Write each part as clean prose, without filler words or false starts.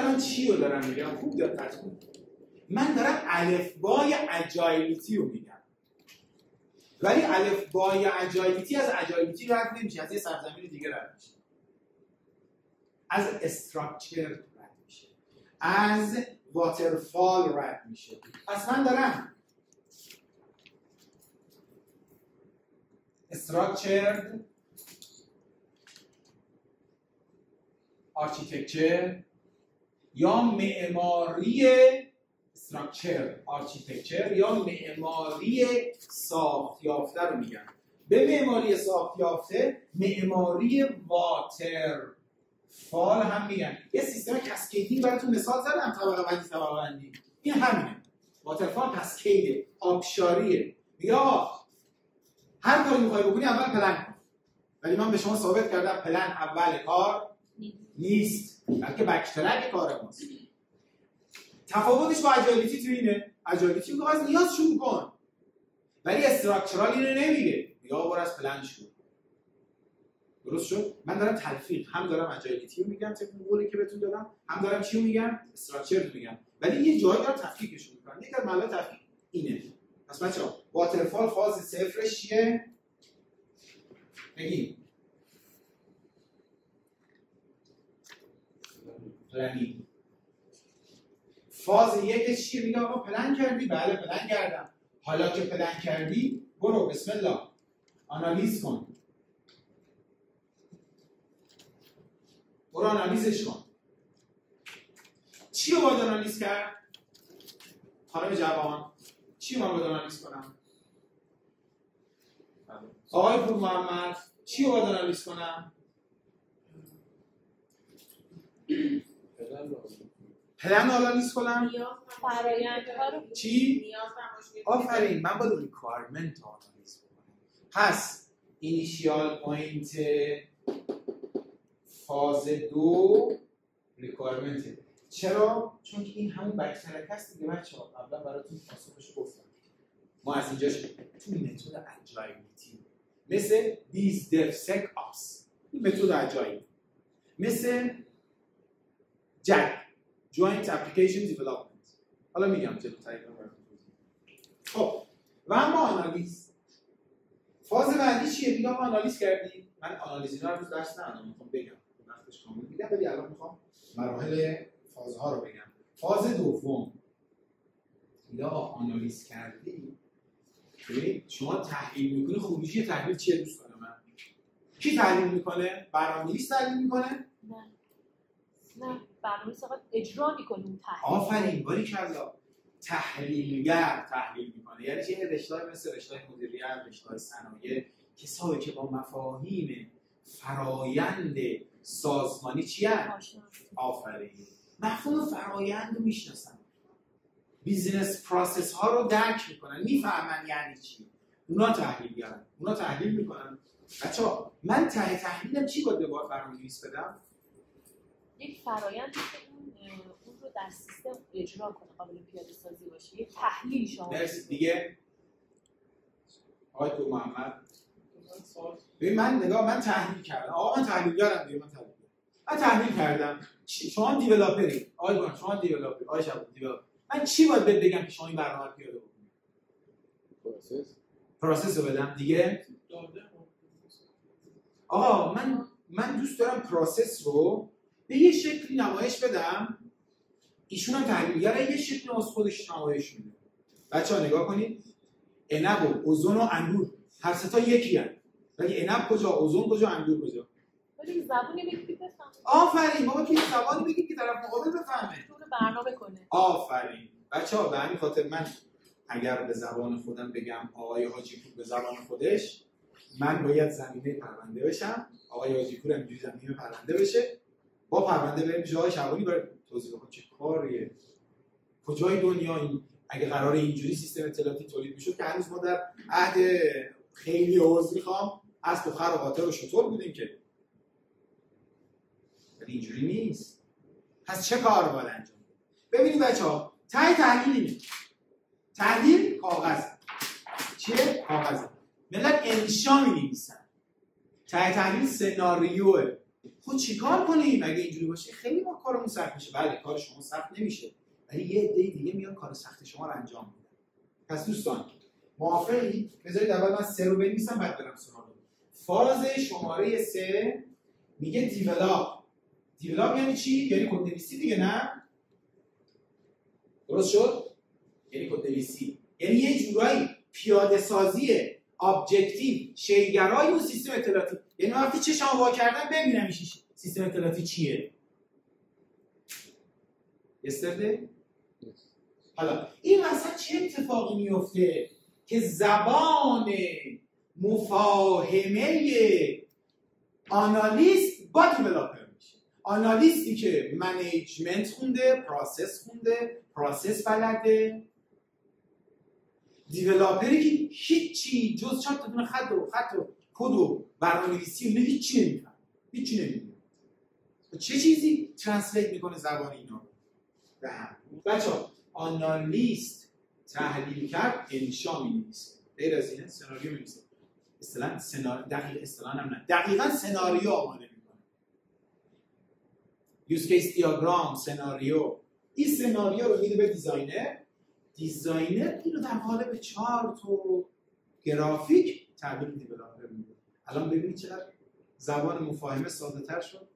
الان چی رو دارم میگم؟ خوب دقت کنید. من دارم الفبای اجایلیتی رو میگم. ولی الفبای اجایلیتی از اجایلیتی رد نمیشه، از یه سرزمین دیگه رد میشه. از استراکچر رد میشه. از واترفال رد میشه. پس من دارم structured architecture یا معماری structure architecture یا معماری ساخت یافته رو میگن. به معماری ساخت یافته معماری واترفال هم میگن. یه سیستم کاسکیدینگ براتون مثال زدم، طبقه بندی این همینه. واترفال کاسکیده، آبشاریه. یا هر کاری میخوای بکنی اول پلن کن. ولی من به شما ثابت کردم پلن اول کار نیست، بلکه بک‌ترک کار ماست. تفاوتش با اجایلیتی تو اینه، اجایلیتی میگه از نیاز شروع کن، ولی استراکچرال اینو نمیگه، یا برو از پلن شروع. درست شد؟ من دارم تلفیق، هم دارم اجایلیتی رو میگم طبق قولی که بهتون دادم، هم دارم چی رو میگم؟ استراکچر رو میگم. ولی یه جایی دارم تفکیکش میکنم. یک از معنی تفکیک اینه. پس بچه‌ها واترفال فاز صفرش چیه؟ بگیم پلنینگ. فاز یکش چیه؟ میگه آقا پلن کردی؟ بله پلن کردم. حالا که پلن کردی برو بسم الله آنالیز کن. برو آنالیزش کن. چی رو باید آنالیز کرد؟ خانم جوان چی رو باید آنالیز کنم؟ آقای پور محمد چی رو باید آنالیز کنم؟ پلن آنالیز کنم؟ چی؟ آفرین، من باید ریکوایرمنت آنالیز کنم. پس اینیشیال پوینت فاز 2 ریکوایرمنت. چرا؟ چون که این همون بک‌ترک است دیگه بچه‌ها. قبلا براتون پاسخش گفتم. ما از اینجاش تو متد اجایلیتی مثل بیز دف سک آپس، این متد اجایل، مثل جک جوینت اپلیکیشن دیولپمنت. حالا میگم جلوتر. خب و اما آنالیز فاز بعدی چیه؟ میگم آنالیز کردی. من آنالیز اینا رو درس ندادم، میخوام بگم وقتش کامل میگم، ولی الان میخوام مراحل فازها رو بگم. فاز دوم یا آنالیز کردی، ببین شما تحلیل میکنی. خوبیش تحلیل چیه دوستان من؟ کی تحلیل میکنه؟ برنامه‌نویس تحلیل میکنه؟ نه برنامه‌نویس فقط اجرا میکنه اون تحلیل. آفرین باریکلا. تحلیلگر تحلیل میکنه. یعنی چه؟ رشته‌ای مثل رشته مدیریت، رشته صنایع، کسایی که با مفاهیم فرایند سازمانی چی هست؟ آفرین. مفهوم فرایند رو میشناسن. بیزینس پروسس ها رو درک میکنن، میفهمن یعنی چی. اونا تحلیلگرن، اونا تحلیل میکنن. بچه‌ها من تحلیلم چی باید به برنامه‌نویس بدم؟ یک فرایندی که اون رو در سیستم اجرا کنه، قابل پیاده سازی باشه. یک تحلیل شما. مرسی دیگه. آقای تو محمد ببین من تحلیل کردم. آقا من تحلیلگرم دیگه. من تحلیل کردم. شما دیولپری. آقای شما دیولپر. آقای شب دیولپر. من چی باید بهت بگم که شما این برنامه رو پیاده بکنید؟ پروسس رو بدم دیگه. آقا من دوست دارم پروسس رو به یه شکلی نمایش بدم. ایشون هم تحلیلگره، یه شکلی از خودش نمایش میده. بچه‌ها نگاه کنید. عنب و اوزون و انگور هر سه تا یکی هستن. ولی عنب کجا، اوزون کجا، انگور کجا؟ ولی زبونی بگید بفهم. آفرین. بابا که زبانی بگید که طرف مقابل بفهمه. اون برنامه کنه. آفرین. بچه‌ها به همین خاطر من اگر به زبان خودم بگم آقای حاجی پور به زبان خودش، من باید زمینه پرونده بشم. آقای حاجی پور اینجوری زمینه پرونده بشه. با پرونده بریم جای شبانی برای توضیح بکنم چه کاریه. کجای دنیا این اگه قراره اینجوری سیستم اطلاعاتی تولید میشد که هنوز ما در عهد خیلی عذر میخوام اسب و خر و قاطر و شطور بودیم که. ولی اینجوری نیست. پس چه کار باید انجام؟ ببینید بچه‌ها تحلیل اینه. تحلیل کاغذ. چیه؟ کاغذ. ملت انشا می‌نویسن. تحلیل سناریوه. خب چیکار کنیم اگه اینجوری باشه؟ خیلی ما کارمون سخت میشه. بله کار شما سخت نمیشه، ولی یه عده دیگه میان کار سخت شما رو انجام میدن. پس دوستان موافقید؟ بذارید اول من 3 رو بنویسم بعد برم سراغ. فاز شماره 3 میگه دیولاپ. دیولاپ یعنی چی؟ یعنی کد نویسی دیگه، نه؟ درست شد؟ یعنی کد نویسی. یعنی یه جورایی پیاده سازی ابجکتیو شیگرای اون سیستم اطلاعاتی. یعنی وقتی چشمو وا کردم ببینم این سیستم اطلاعاتی چیه. یسترده؟ حالا این مثلا چه اتفاقی میفته که زبان مفاهمه آنالیست با دیولاپر میشه. آنالیستی که منیجمنت خونده، پروسس بلده، دیولاپری که هیچی جز چند تا دونه خط و کد و برنامه‌نویسی و هیچی نمی‌فهمه. چه چیزی ترنسلیت میکنه زبان اینا به هم؟ بچه‌ها آنالیست تحلیل کرد انشا می‌نویسه. غیر از اینه سناریو می‌نویسه. دقیقاً سناریو آماده می‌کنه. یوز کیس دیاگرام، سناریو. این سناریو رو میده به دیزاینر اینو در قالب چارت و گرافیک تحویل دیولاپر میده. الان ببینید چقدر زبان مفاهمه ساده‌تر شد.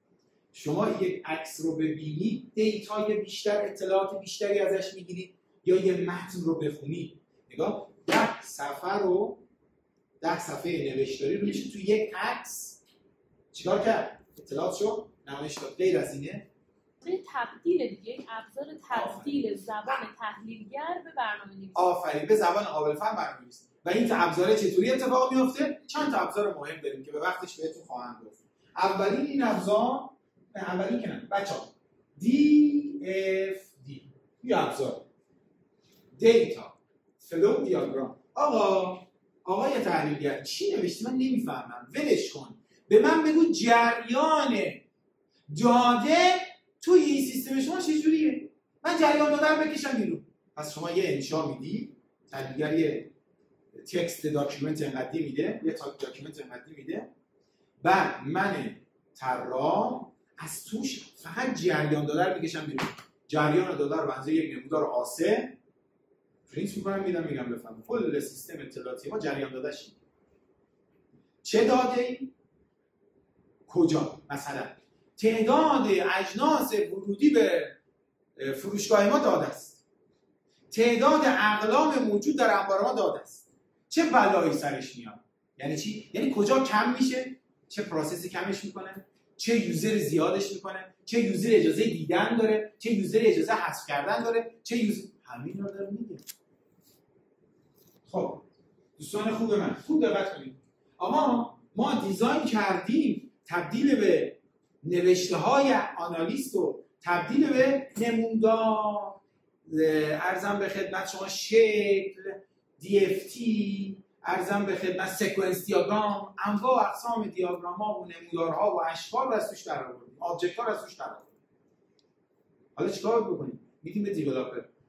شما یک عکس رو ببینید دیتای بیشتر، اطلاعات بیشتری ازش میگیرید، یا یه متن رو بخونید. نگاه 10 صفحه نوشتاری رو میشه توی یک عکس چیکار کرد؟ اطلاعات شو نمایش داد. غیر از اینه تبدیل دیگه، این ابزار تبدیل زبان تحلیلگر به برنامه‌نویسی. آفرین، به زبان قابل فهم برنامه‌نویسی. و این ابزار چطوری اتفاق میفته؟ چند تا ابزار مهم داریم که به وقتش بهتون خواهم گفت. اولین این ابزار، اولین که نه بچه‌ها، DFD یه ابزار دیتا فلو دیاگرام. آقای تحلیلگر چی نوشتی؟ من نمیفهمم. ولش کن، به من بگو جریان داده توی این سیستم شما چجوریه؟ من جریان داده رو بکشم بیرون. پس شما یه انشا میدی، تحلیلگر یه تکست داکیومنت انقدی میده، یه داکیومنت انقدی میده، بعد من طراح از توش فقط جریان داده رو بکشم بیرون. جریان داده رو بنظر یک نمودار آسه پرینت میکنم میدم، میگم بفهم کل سیستم اطلاعاتی ما جریان داده شید. چه داده ای؟ کجا؟ مثلا تعداد اجناس ورودی به فروشگاه ما داده است. تعداد اقلام موجود در انبار ما داده است. چه بلایی سرش میاد؟ یعنی چی؟ یعنی کجا کم میشه؟ چه پروسسی کمش میکنه؟ چه یوزر زیادش میکنه؟ چه یوزر اجازه دیدن داره؟ چه یوزر اجازه حذف کردن داره؟ چه یوزر همین رو داره میگه. خب دوستان خوب من خوب دقت کنید. اما ما دیزاین کردیم تبدیل به نوشته های آنالیست و تبدیل به نمودار، ارزم به خدمت شما شکل، DFT، ارزم به خدمت سکونس دیاگرام، انواع اقسام دیاگرام ها و نمودارها و اشکال رو از توش در آوردیم، آبجکت ها رو از توش در آوردیم. حالا چیکار بکنیم؟ میدیم به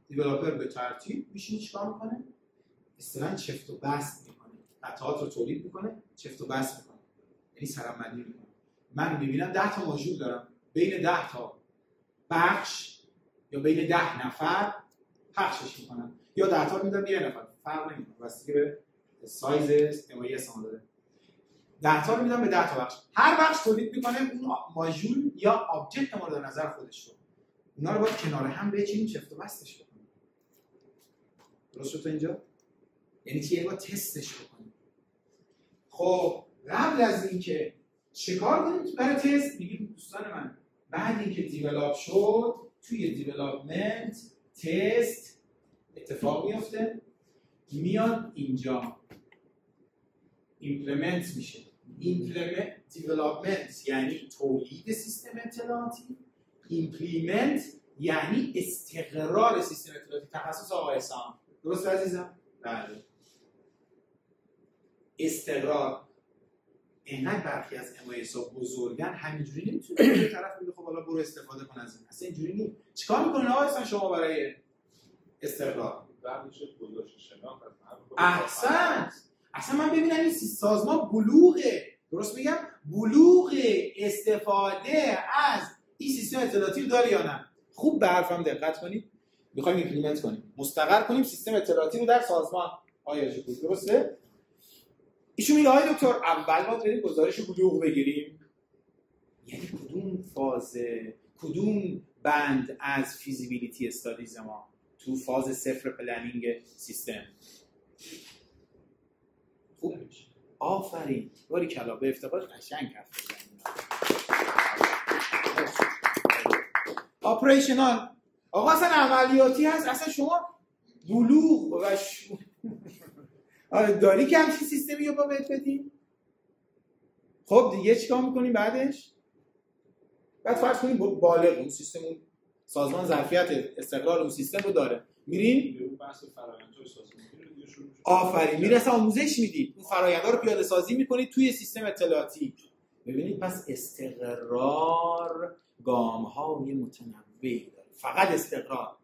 دیولپر به ترتیب میشینه چیکار میکنه؟ اصطلاحاً چفت و بست میکنه، قطعات رو تولید میکنه، چفت و بست میکنه، یعنی سرمندی میکنه. من میبینم 10 تا ماژول دارم، بین 10 تا بخش یا بین 10 نفر پخشش میکنم، یا 10 تا میدم یه نفر، فرق نمیکنه واسه به سایز MIS ما داره. 10 تا رو میدم به 10 تا بخش، هر بخش تولید میکنه اون ماژول یا آبجکت مورد نظر خودش رو. اونا رو باید کنار هم بچینیم چفت و بستش بکنیم. درست شد تا اینجا؟ یعنی چی؟ باید تستش بکنیم. خب قبل از اینکه چیکار کنیم برای تست؟ میگیم دوستان من بعد اینکه دیولاپ شد توی دیولاپمنت تست اتفاق میفته، میاد اینجا ایمپلمنت میشه. دیولاپمنت یعنی تولید سیستم اطلاعاتی، ایمپلیمنت یعنی استقرار سیستم اطلاعاتی. تخصص آقای سام درست عزیزم؟ بله. استقرار. اینقدر برخی از MIS بزرگن همینجوری نمیتونه یه طرف بگه خب حالا برو استفاده کن از این. اصلا اینجوری نیست. چیکار میکنین آقا اصلا شما برای استقرار؟ میشه گذاشت شناخت. احسن. اصلا من ببینم این سازمان بلوغه، درست میگم؟ بلوغ استفاده از این سیستم اطلاعاتی رو داره یا نه؟ خوب به حرفم دقت کنید. میخوایم ایمپلیمنت کنیم، مستقر کنیم سیستم اطلاعاتی رو در سازمان. آیا درسته؟ ایشون میگه آقای دکتر اول ما بریم گزارش بلوغ بگیریم. یعنی کدوم فاز، کدوم بند از فیزیبیلیتی استادیز ما تو فاز صفر پلنینگ سیستم؟ خوب میشه. آفرین. باری کلا به افتخار قشنگ حرف بزنید. آپریشنال. آقا اصلا عملیاتی هست، اصلا شما بلوغ و داری که همچین سیستمی رو با بهت بدیم؟ خب دیگه چیکار میکنیم بعدش؟ بعد فرض کنیم بالغ اون سیستم، اون سازمان ظرفیت استقرار اون سیستم رو داره، میریم بحث فرآیندهای سازمانی رو شروع می‌کنیم. آفرین، میرسه آموزش میدید، اون فرآیندها رو پیاده سازی میکنید توی سیستم اطلاعاتی. ببینید پس استقرار گام‌های متنوعی داره، فقط استقرار.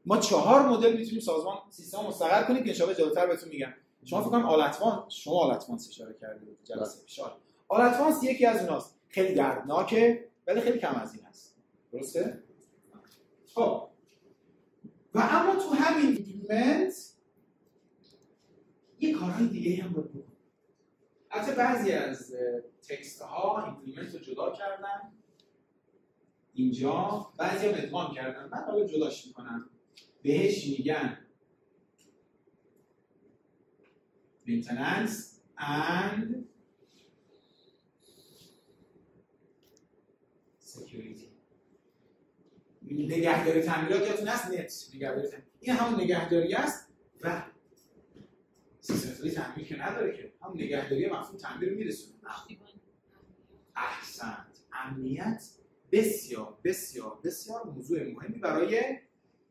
ما 4 مدل میتونیم سازمان سیستم مستقر کنیم که ان شاءالله جلوتر بهتون میگم. شما فکر کنم شما آلتوانس اشاره کردید جلسه پیش. آلتوانس یکی از اوناست، خیلی دردناکه ولی خیلی کم از این هست. درسته؟ خب و اما تو همین ایمپلیمنت یه کارهای دیگه هم باید بکنیم. البته بعضی از تکست ها ایمپلیمنت رو جدا کردن اینجا، بعضی هم ادغام کردن، من حالا جداش میکنم. بهش میگن maintenance and security. نگهداری تعمیرات یادتون هست، نت نگهداری تعمیرات، این همون نگهداری است و سیستم تعمیر که نداره که همون نگهداری مفهوم تعمیر رو میرسونه. احسنت. امنیت بسیار بسیار بسیار موضوع مهمی برای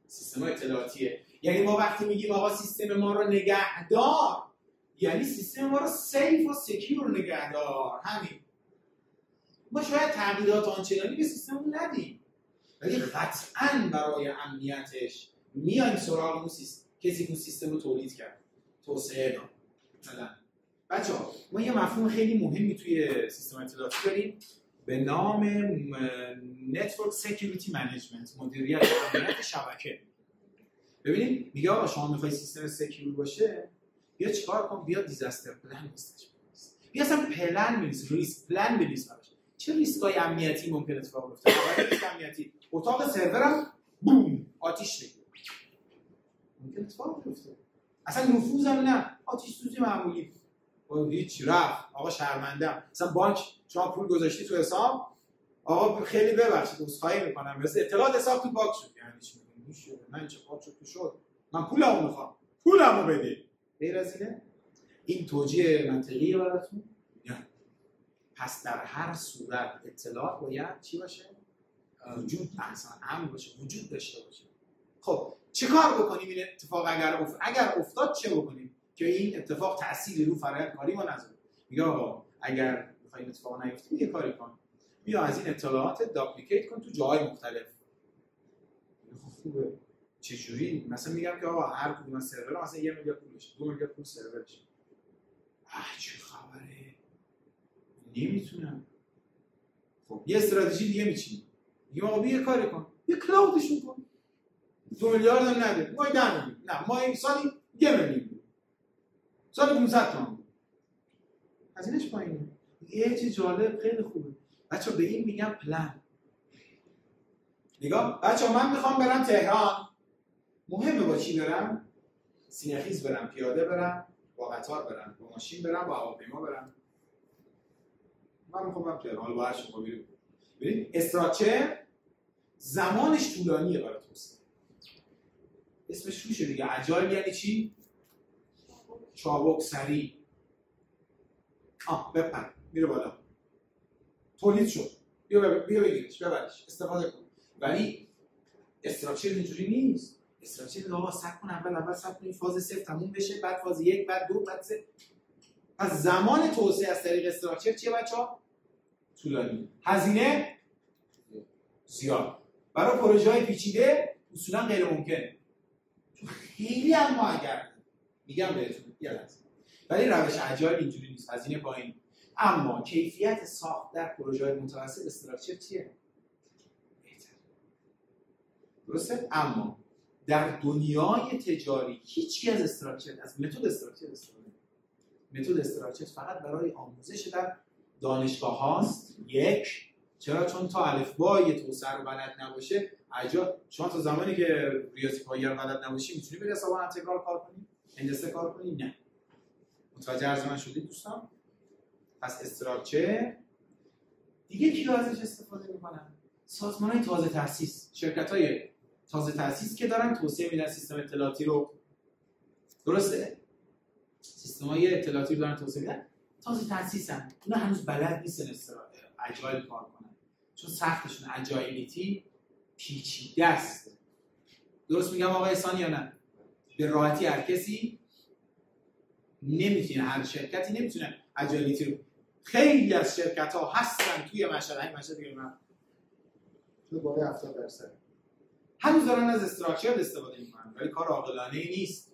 سیستم اطلاعاتیه. یعنی ما وقتی میگیم آقا سیستم ما رو نگهدار، یعنی سیستم ما رو سیف و سکیور نگهدار. همین. ما شاید تغییرات آنچنانی به سیستممون ندیم، ولی قطعاً برای امنیتش میایم سراغ اون سیستم، کسی که اون سیستم رو تولید کرد، توسعه داد. مثلا بچه‌ها ما یه مفهوم خیلی مهمی توی سیستم اطلاعاتی داریم به نام نتورک سکیوریتی منیجمنت، مدیریت امنیت شبکه. ببینید میگه آقا شما میخوای سیستم سکیور باشه، بیا چیکار کن؟ بیا دیزاستر پلن بنویس. بیا اصلا پلن بنویس، ریسک پلن بنویس. چه ریسکای امنیتی ممکن اتفاق بیفته؟ ریسک امنیتی اتاق سرورم بوم آتش بگیره، ممکن اتفاق بیفته. اصلا نفوذم نه، آتش سوزی معمولی، هیچ رفت آقا شرمنده. مثلا بانک شما پول گذاشتی تو حساب، آقا خیلی ببخشید عذرخواهی میکنم مثلا اطلاعات حساب تو باک شد. یعنی چی میشه؟ من چه پاک شد؟ من پولمو میخوام، پولمو بده. غیر از اینه این توجیه منطقیه براتون؟ نه. پس در هر صورت اطلاعات باید چی باشه؟ وجود اصلا امن باشه، وجود داشته باشه. خب چه کار بکنیم این اتفاق اگر افتاد چه بکنیم که این اتفاق تأثیری رو فرآیند کاری ما نذاره؟ میگه آقا اگر می‌خوای اتفاق نیفته یه کاری کن، بیا از این اطلاعات داپلیکیت کن تو جاهای مختلف. خوبه. چجوری؟ مثلا میگم که آقا هر کدوم از سرورها مثلا 1 میلیارد پولش، 2 میلیارد پول سرورش. چه خبره؟ نمیتونم. خب یه استراتژی دیگه میچینیم. میگیم آقا بیا کاری کن، یه کلاودشون کن. 2 میلیارد هم نده، ما 10 میلیون. نه ما این سالی 1 میلیون. سالی 500 تومن. هزینه‌اش پایینه. یه چیز جالب خیلی خوبه. بچه‌ها به این میگم پلن. نگاه بچه‌ها من میخوام برم تهران. مهمه با چی برم؟ سینه‌خیز برم، پیاده برم، با قطار برم، با ماشین برم، با هواپیما برم. من میخوام برم تهران، با هر شما بریم. ببین استراکچر زمانش طولانیه برای توسعه. اسمش روشه دیگه. اجایل یعنی چی؟ چابک، سریع. بپر میره بالا. تولید شد. بیا بگیرش، ببرش، استفاده کن. ولی استراکچر اینجوری نیست. استراکچر آقا صبر کن، اول صبر کن این فاز 0 تموم بشه، بعد فاز 1، بعد 2، بعد 3. پس زمان توسعه از طریق استراکچر چیه بچه‌ها؟ طولانی. هزینه زیاد. برای پروژه‌های پیچیده اصولا غیر ممکنه. خیلی اما اگر میگم بهتون یه لحظه. ولی روش اجایل اینجوری نیست. هزینه پایین. اما کیفیت ساخت در پروژه‌های متوسط استراکچر چیه؟ بهتر. درسته؟ اما در دنیای تجاری هیچی از استراکچر، از متد استراکچر استفاده نمی‌کنه. متد استراکچر فقط برای آموزش در دانشگاه هاست. یک، چرا؟ چون تا الفبای توسعه رو بلد نباشه، شما تا زمانی که ریاضی پایه رو بلد نباشی میتونی به حساب انتگرال کار کنی؟ هندسه کار کنی؟ نه. متوجه عرض من شدید دوستان؟ پس استراکچر دیگه کیا ازش استفاده میکنن؟ سازمان‌های تازه تأسیس، شرکت‌های تازه تأسیس که دارن توسعه میدن سیستم اطلاعاتی رو. درسته؟ سیستم‌های اطلاعاتی رو دارن توسعه میدن، تازه تأسیسن. اونا هنوز بلد نیستن اجایل کار کنن. چون سختشون اجایلیتی پیچیده است. درست میگم آقای احسان یا نه؟ به راحتی هر کسی نمیتونه، هر شرکتی نمیتونه اجایلیتی رو. خیلی از شرکت‌ها هستن توی مشهد دیگه من تو بالای 70% هنوز دارن از استراکچر استفاده میکنن، ولی کار عاقلانه‌ای نیست.